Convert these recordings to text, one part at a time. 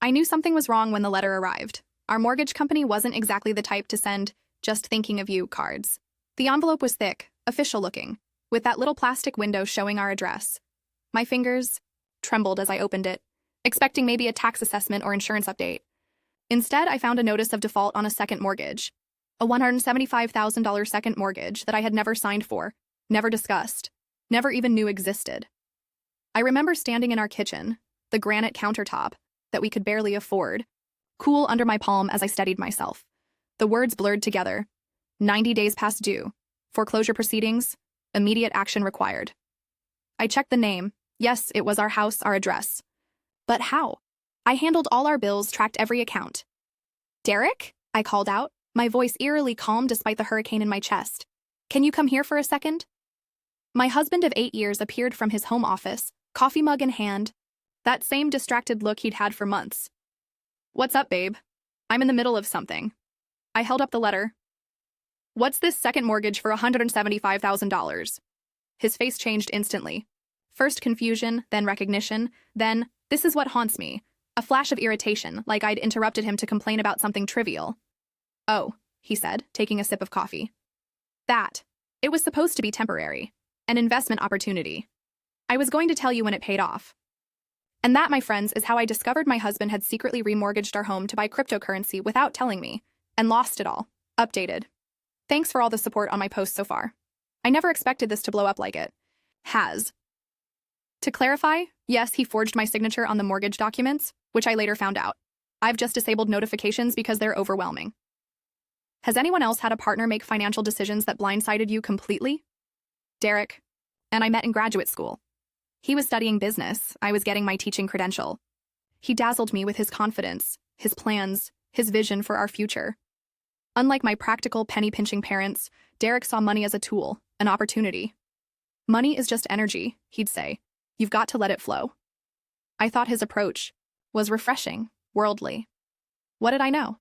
I knew something was wrong when the letter arrived. Our mortgage company wasn't exactly the type to send "just thinking of you" cards. The envelope was thick, official-looking, with that little plastic window showing our address. My fingers trembled as I opened it, expecting maybe a tax assessment or insurance update. Instead, I found a notice of default on a second mortgage, a $175,000 second mortgage that I had never signed for, never discussed, never even knew existed. I remember standing in our kitchen, the granite countertop that we could barely afford, cool under my palm as I steadied myself. The words blurred together. 90 days past due. Foreclosure proceedings. Immediate action required. I checked the name. Yes, it was our house, our address. But how? I handled all our bills, tracked every account. "Derek?" I called out, my voice eerily calm despite the hurricane in my chest. "Can you come here for a second?" My husband of 8 years appeared from his home office, coffee mug in hand, that same distracted look he'd had for months. "What's up, babe? I'm in the middle of something." I held up the letter. "What's this second mortgage for $175,000? His face changed instantly. First confusion, then recognition, then, "This is what haunts me," a flash of irritation, like I'd interrupted him to complain about something trivial. "Oh," he said, taking a sip of coffee. It was supposed to be temporary. An investment opportunity. I was going to tell you when it paid off. And that, my friends, is how I discovered my husband had secretly remortgaged our home to buy cryptocurrency without telling me, and lost it all. Updated. Thanks for all the support on my posts so far. I never expected this to blow up like it has. To clarify, yes, he forged my signature on the mortgage documents, which I later found out. I've just disabled notifications because they're overwhelming. Has anyone else had a partner make financial decisions that blindsided you completely? Derek. And I met in graduate school. He was studying business. I was getting my teaching credential. He dazzled me with his confidence, his plans, his vision for our future. Unlike my practical, penny-pinching parents, Derek saw money as a tool, an opportunity. "Money is just energy," he'd say. "You've got to let it flow." I thought his approach was refreshing, worldly. What did I know?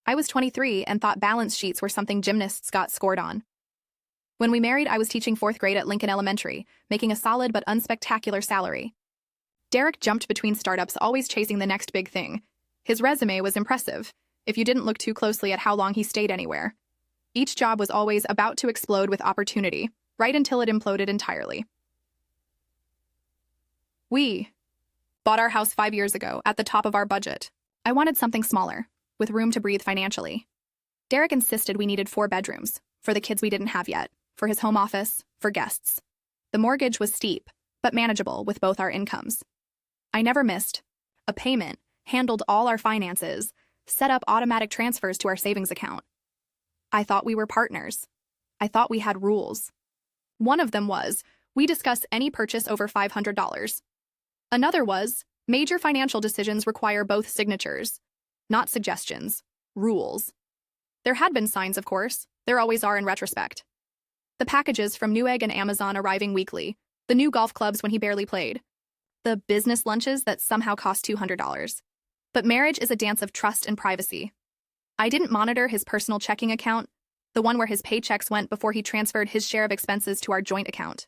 I was 23 and thought balance sheets were something gymnasts got scored on. When we married, I was teaching 4th grade at Lincoln Elementary, making a solid but unspectacular salary. Derek jumped between startups, always chasing the next big thing. His resume was impressive, if you didn't look too closely at how long he stayed anywhere. Each job was always about to explode with opportunity, right until it imploded entirely. We bought our house 5 years ago, at the top of our budget. I wanted something smaller, with room to breathe financially. Derek insisted we needed 4 bedrooms, for the kids we didn't have yet, for his home office, for guests. The mortgage was steep, but manageable with both our incomes. I never missed a payment, handled all our finances, set up automatic transfers to our savings account. I thought we were partners. I thought we had rules. One of them was, we discuss any purchase over $500. Another was, major financial decisions require both signatures. Not suggestions, rules. There had been signs, of course. There always are in retrospect. The packages from Newegg and Amazon arriving weekly, the new golf clubs when he barely played, the business lunches that somehow cost $200. But marriage is a dance of trust and privacy. I didn't monitor his personal checking account, the one where his paychecks went before he transferred his share of expenses to our joint account.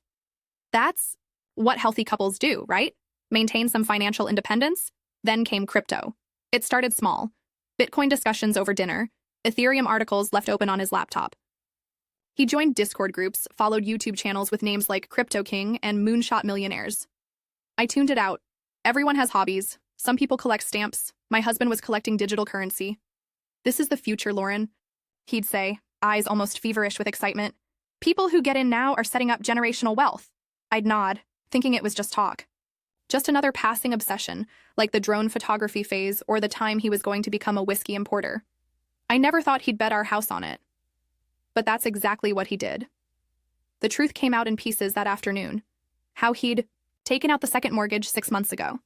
That's what healthy couples do, right? Maintain some financial independence? Then came crypto. It started small. Bitcoin discussions over dinner, Ethereum articles left open on his laptop. He joined Discord groups, followed YouTube channels with names like Crypto King and Moonshot Millionaires. I tuned it out. Everyone has hobbies. Some people collect stamps. My husband was collecting digital currency. "This is the future, Lauren," he'd say, eyes almost feverish with excitement. "People who get in now are setting up generational wealth." I'd nod, thinking it was just talk. Just another passing obsession, like the drone photography phase or the time he was going to become a whiskey importer. I never thought he'd bet our house on it. But that's exactly what he did. The truth came out in pieces that afternoon. How he'd taken out the second mortgage 6 months ago.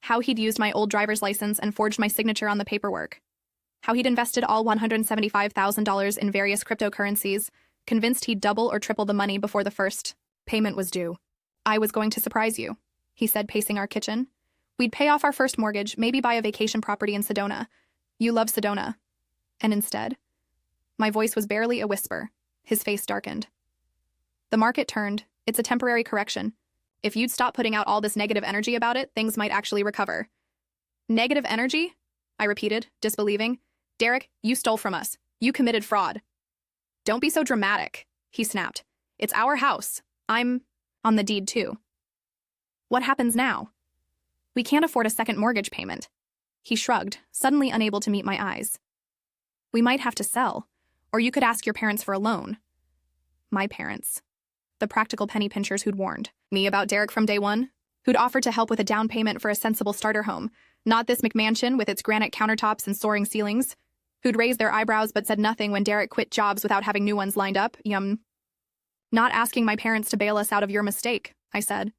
How he'd used my old driver's license and forged my signature on the paperwork. How he'd invested all $175,000 in various cryptocurrencies, convinced he'd double or triple the money before the first payment was due. "I was going to surprise you," he said, pacing our kitchen. "We'd pay off our first mortgage, maybe buy a vacation property in Sedona. You love Sedona." And instead, my voice was barely a whisper. His face darkened. "The market turned. It's a temporary correction. If you'd stop putting out all this negative energy about it, things might actually recover." Negative energy? I repeated, disbelieving. Derek, you stole from us. You committed fraud. Don't be so dramatic, he snapped. It's our house. I'm on the deed too. What happens now? We can't afford a second mortgage payment. He shrugged, suddenly unable to meet my eyes. We might have to sell, or you could ask your parents for a loan. My parents. The practical penny pinchers who'd warned me about Derek from day one, who'd offered to help with a down payment for a sensible starter home, not this McMansion with its granite countertops and soaring ceilings, who'd raised their eyebrows but said nothing when Derek quit jobs without having new ones lined up. Yum. Not asking my parents to bail us out of your mistake, I said.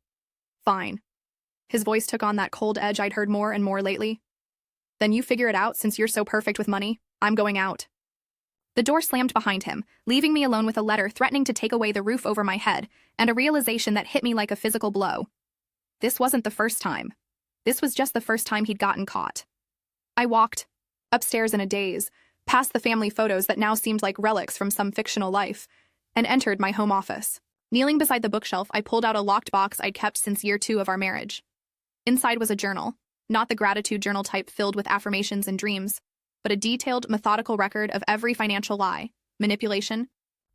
Fine. His voice took on that cold edge I'd heard more and more lately. Then you figure it out since you're so perfect with money. I'm going out. The door slammed behind him, leaving me alone with a letter threatening to take away the roof over my head and a realization that hit me like a physical blow. This wasn't the first time. This was just the first time he'd gotten caught. I walked, upstairs in a daze, past the family photos that now seemed like relics from some fictional life, and entered my home office. Kneeling beside the bookshelf, I pulled out a locked box I'd kept since year 2 of our marriage. Inside was a journal, not the gratitude journal type filled with affirmations and dreams, but a detailed, methodical record of every financial lie, manipulation,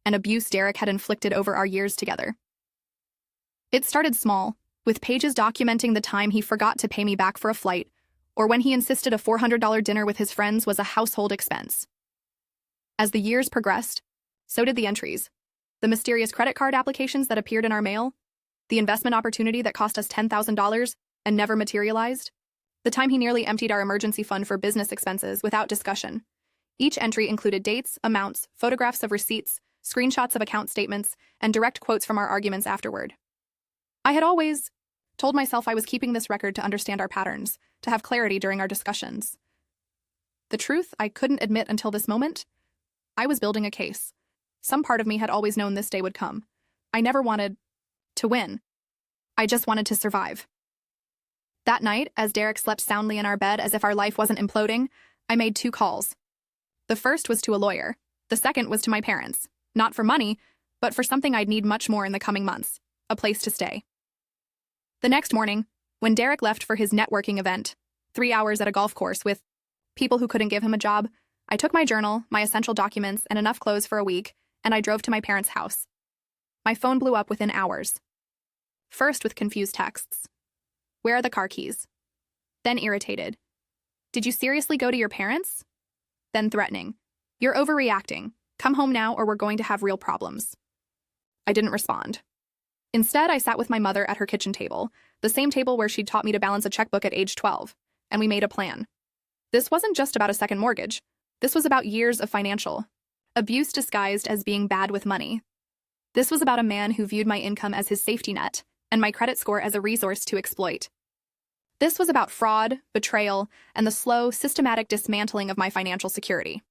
and abuse Derek had inflicted over our years together. It started small, with pages documenting the time he forgot to pay me back for a flight, or when he insisted a $400 dinner with his friends was a household expense. As the years progressed, so did the entries. The mysterious credit card applications that appeared in our mail, the investment opportunity that cost us $10,000 and never materialized, the time he nearly emptied our emergency fund for business expenses without discussion. Each entry included dates, amounts, photographs of receipts, screenshots of account statements, and direct quotes from our arguments afterward. I had always told myself I was keeping this record to understand our patterns, to have clarity during our discussions. The truth I couldn't admit until this moment? I was building a case. Some part of me had always known this day would come. I never wanted to win. I just wanted to survive. That night, as Derek slept soundly in our bed as if our life wasn't imploding, I made 2 calls. The first was to a lawyer. The second was to my parents. Not for money, but for something I'd need much more in the coming months. A place to stay. The next morning, when Derek left for his networking event, 3 hours at a golf course with people who couldn't give him a job, I took my journal, my essential documents, and enough clothes for a week, and I drove to my parents' house. My phone blew up within hours. First with confused texts. Where are the car keys? Then irritated. Did you seriously go to your parents? Then threatening. You're overreacting. Come home now or we're going to have real problems. I didn't respond. Instead, I sat with my mother at her kitchen table, the same table where she'd taught me to balance a checkbook at age 12, and we made a plan. This wasn't just about a second mortgage. This was about years of financial abuse disguised as being bad with money. This was about a man who viewed my income as his safety net and my credit score as a resource to exploit. This was about fraud, betrayal, and the slow, systematic dismantling of my financial security.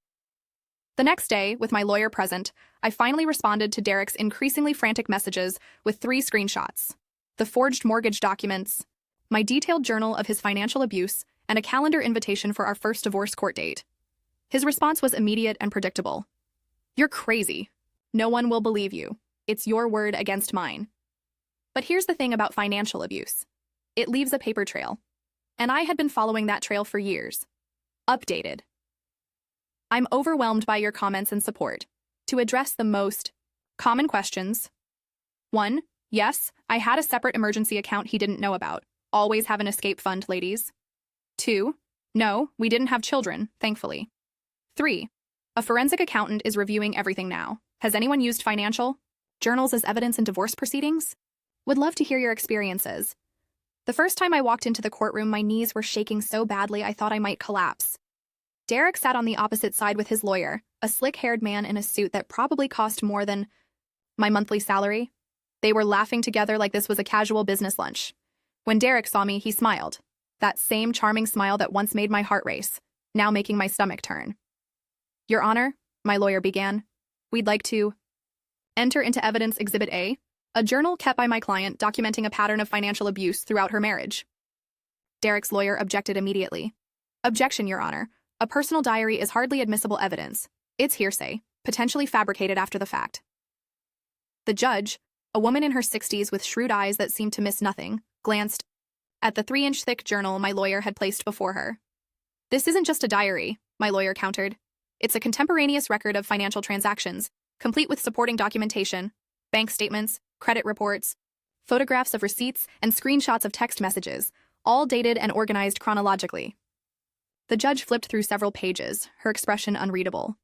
The next day, with my lawyer present, I finally responded to Derek's increasingly frantic messages with 3 screenshots: the forged mortgage documents, my detailed journal of his financial abuse, and a calendar invitation for our first divorce court date. His response was immediate and predictable. You're crazy. No one will believe you. It's your word against mine. But here's the thing about financial abuse. It leaves a paper trail. And I had been following that trail for years. Updated. I'm overwhelmed by your comments and support. To address the most common questions. 1. Yes, I had a separate emergency account he didn't know about. Always have an escape fund, ladies. 2. No, we didn't have children, thankfully. 3. A forensic accountant is reviewing everything now. Has anyone used financial journals as evidence in divorce proceedings? Would love to hear your experiences. The first time I walked into the courtroom, my knees were shaking so badly I thought I might collapse. Derek sat on the opposite side with his lawyer, a slick-haired man in a suit that probably cost more than my monthly salary. They were laughing together like this was a casual business lunch. When Derek saw me, he smiled. That same charming smile that once made my heart race, now making my stomach turn. Your Honor, my lawyer began, we'd like to enter into evidence Exhibit A, a journal kept by my client documenting a pattern of financial abuse throughout her marriage. Derek's lawyer objected immediately. Objection, Your Honor. A personal diary is hardly admissible evidence. It's hearsay, potentially fabricated after the fact. The judge, a woman in her 60s with shrewd eyes that seemed to miss nothing, glanced at the 3-inch thick journal my lawyer had placed before her. "This isn't just a diary," my lawyer countered. "It's a contemporaneous record of financial transactions, complete with supporting documentation, bank statements, credit reports, photographs of receipts, and screenshots of text messages, all dated and organized chronologically." The judge flipped through several pages, her expression unreadable.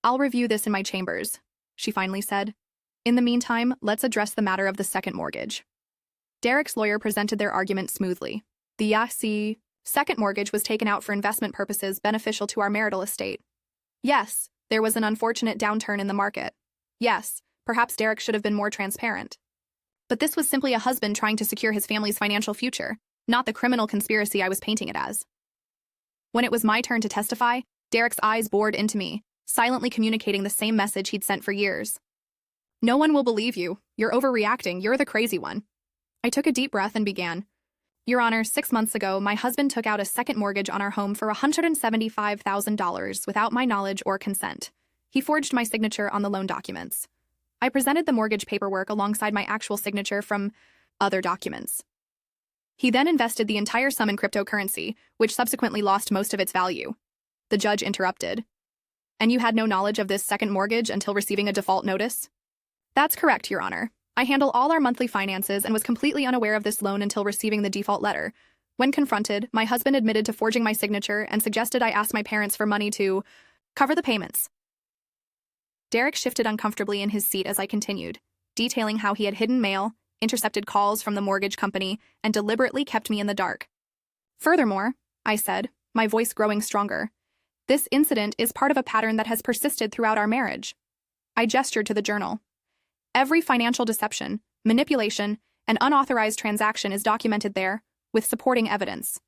"I'll review this in my chambers," she finally said. "In the meantime, let's address the matter of the second mortgage." Derek's lawyer presented their argument smoothly. The second mortgage was taken out for investment purposes beneficial to our marital estate. Yes, there was an unfortunate downturn in the market. Yes, perhaps Derek should have been more transparent. But this was simply a husband trying to secure his family's financial future, not the criminal conspiracy I was painting it as. When it was my turn to testify, Derek's eyes bored into me, silently communicating the same message he'd sent for years. "No one will believe you. You're overreacting. You're the crazy one." I took a deep breath and began. "Your Honor, 6 months ago, my husband took out a second mortgage on our home for $175,000 without my knowledge or consent. He forged my signature on the loan documents. I presented the mortgage paperwork alongside my actual signature from other documents. He then invested the entire sum in cryptocurrency, which subsequently lost most of its value." The judge interrupted. "And you had no knowledge of this second mortgage until receiving a default notice?" "That's correct, Your Honor. I handle all our monthly finances and was completely unaware of this loan until receiving the default letter. When confronted, my husband admitted to forging my signature and suggested I ask my parents for money to cover the payments." Derek shifted uncomfortably in his seat as I continued, detailing how he had hidden mail, intercepted calls from the mortgage company, and deliberately kept me in the dark. "Furthermore," I said, my voice growing stronger, "this incident is part of a pattern that has persisted throughout our marriage." I gestured to the journal. "Every financial deception, manipulation, and unauthorized transaction is documented there, with supporting evidence."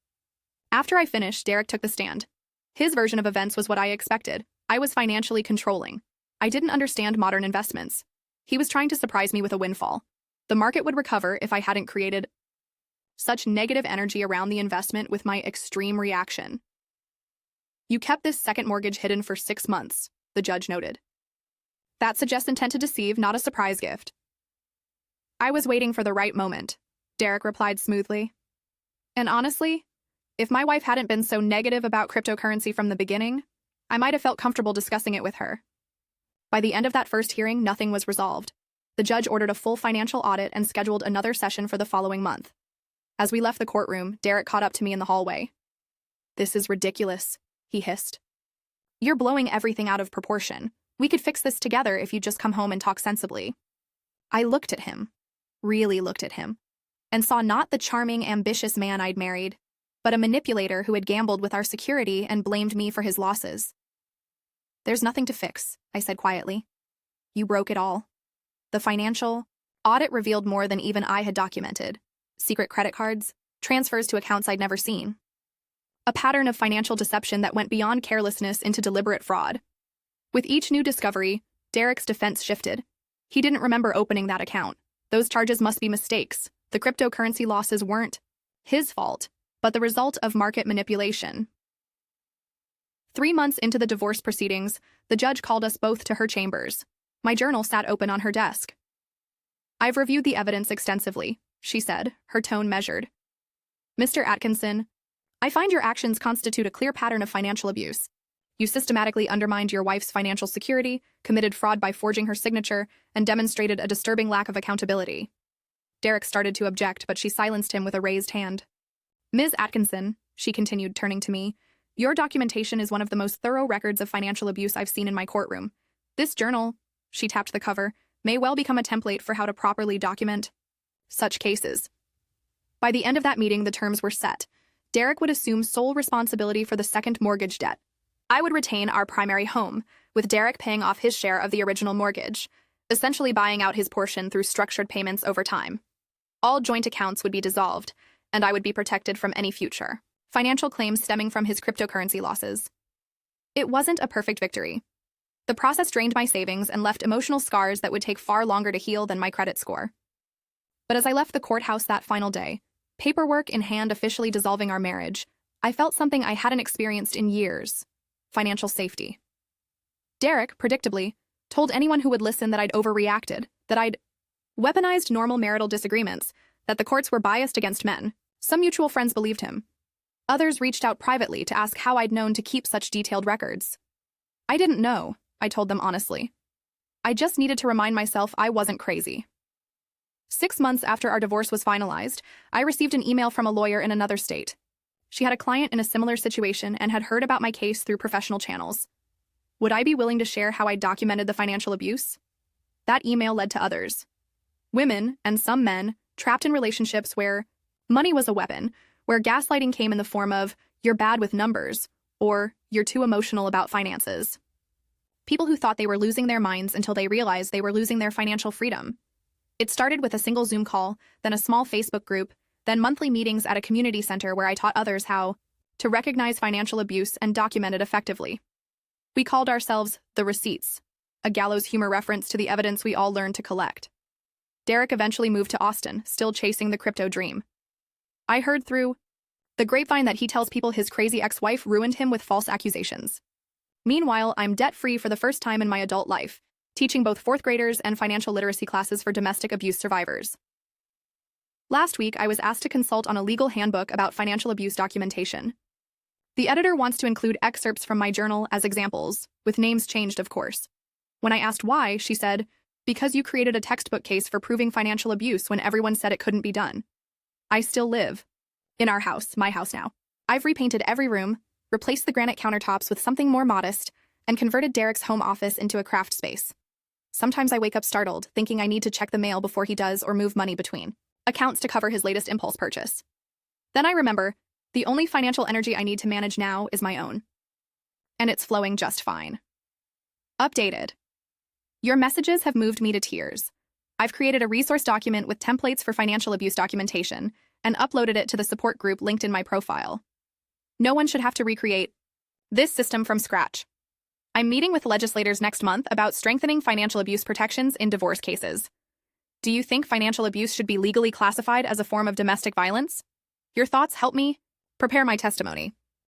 After I finished, Derek took the stand. His version of events was what I expected. I was financially controlling. I didn't understand modern investments. He was trying to surprise me with a windfall. The market would recover if I hadn't created such negative energy around the investment with my extreme reaction. "You kept this second mortgage hidden for 6 months, the judge noted. That suggests intent to deceive, not a surprise gift." "I was waiting for the right moment," Derek replied smoothly. "And honestly, if my wife hadn't been so negative about cryptocurrency from the beginning, I might have felt comfortable discussing it with her." By the end of that first hearing, nothing was resolved. The judge ordered a full financial audit and scheduled another session for the following month. As we left the courtroom, Derek caught up to me in the hallway. "This is ridiculous," he hissed. "You're blowing everything out of proportion. We could fix this together if you just come home and talk sensibly." I looked at him, really looked at him, and saw not the charming, ambitious man I'd married, but a manipulator who had gambled with our security and blamed me for his losses. "There's nothing to fix," I said quietly. "You broke it all." The financial audit revealed more than even I had documented. Secret credit cards, transfers to accounts I'd never seen. A pattern of financial deception that went beyond carelessness into deliberate fraud. With each new discovery, Derek's defense shifted. He didn't remember opening that account. Those charges must be mistakes. The cryptocurrency losses weren't his fault, but the result of market manipulation. 3 months into the divorce proceedings, the judge called us both to her chambers. My journal sat open on her desk. "I've reviewed the evidence extensively," she said, her tone measured. "Mr. Atkinson, I find your actions constitute a clear pattern of financial abuse. You systematically undermined your wife's financial security, committed fraud by forging her signature, and demonstrated a disturbing lack of accountability." Derek started to object, but she silenced him with a raised hand. "Ms. Atkinson," she continued, turning to me, "your documentation is one of the most thorough records of financial abuse I've seen in my courtroom. This journal," she tapped the cover, "may well become a template for how to properly document such cases." By the end of that meeting, the terms were set. Derek would assume sole responsibility for the second mortgage debt. I would retain our primary home, with Derek paying off his share of the original mortgage, essentially buying out his portion through structured payments over time. All joint accounts would be dissolved, and I would be protected from any future financial claims stemming from his cryptocurrency losses. It wasn't a perfect victory. The process drained my savings and left emotional scars that would take far longer to heal than my credit score. But as I left the courthouse that final day, paperwork in hand officially dissolving our marriage, I felt something I hadn't experienced in years: financial safety. Derek, predictably, told anyone who would listen that I'd overreacted, that I'd weaponized normal marital disagreements, that the courts were biased against men, Some mutual friends believed him. Others reached out privately to ask how I'd known to keep such detailed records. I didn't know, I told them honestly. I just needed to remind myself I wasn't crazy. 6 months after our divorce was finalized, I received an email from a lawyer in another state. She had a client in a similar situation and had heard about my case through professional channels. Would I be willing to share how I documented the financial abuse? That email led to others. Women, and some men, trapped in relationships where money was a weapon, where gaslighting came in the form of, "You're bad with numbers," or "You're too emotional about finances." People who thought they were losing their minds until they realized they were losing their financial freedom. It started with a single Zoom call, then a small Facebook group, then monthly meetings at a community center where I taught others how to recognize financial abuse and document it effectively. We called ourselves the Receipts, a gallows humor reference to the evidence we all learned to collect. Derek eventually moved to Austin, still chasing the crypto dream. I heard through the grapevine that he tells people his crazy ex-wife ruined him with false accusations. Meanwhile, I'm debt-free for the first time in my adult life, teaching both 4th graders and financial literacy classes for domestic abuse survivors. Last week, I was asked to consult on a legal handbook about financial abuse documentation. The editor wants to include excerpts from my journal as examples, with names changed, of course. When I asked why, she said, "Because you created a textbook case for proving financial abuse when everyone said it couldn't be done." I still live in our house, my house now. I've repainted every room, replaced the granite countertops with something more modest, and converted Derek's home office into a craft space. Sometimes I wake up startled, thinking I need to check the mail before he does or move money between accounts to cover his latest impulse purchase. Then I remember, the only financial energy I need to manage now is my own. And it's flowing just fine. Updated. Your messages have moved me to tears. I've created a resource document with templates for financial abuse documentation and uploaded it to the support group linked in my profile. No one should have to recreate this system from scratch. I'm meeting with legislators next month about strengthening financial abuse protections in divorce cases. Do you think financial abuse should be legally classified as a form of domestic violence? Your thoughts help me prepare my testimony.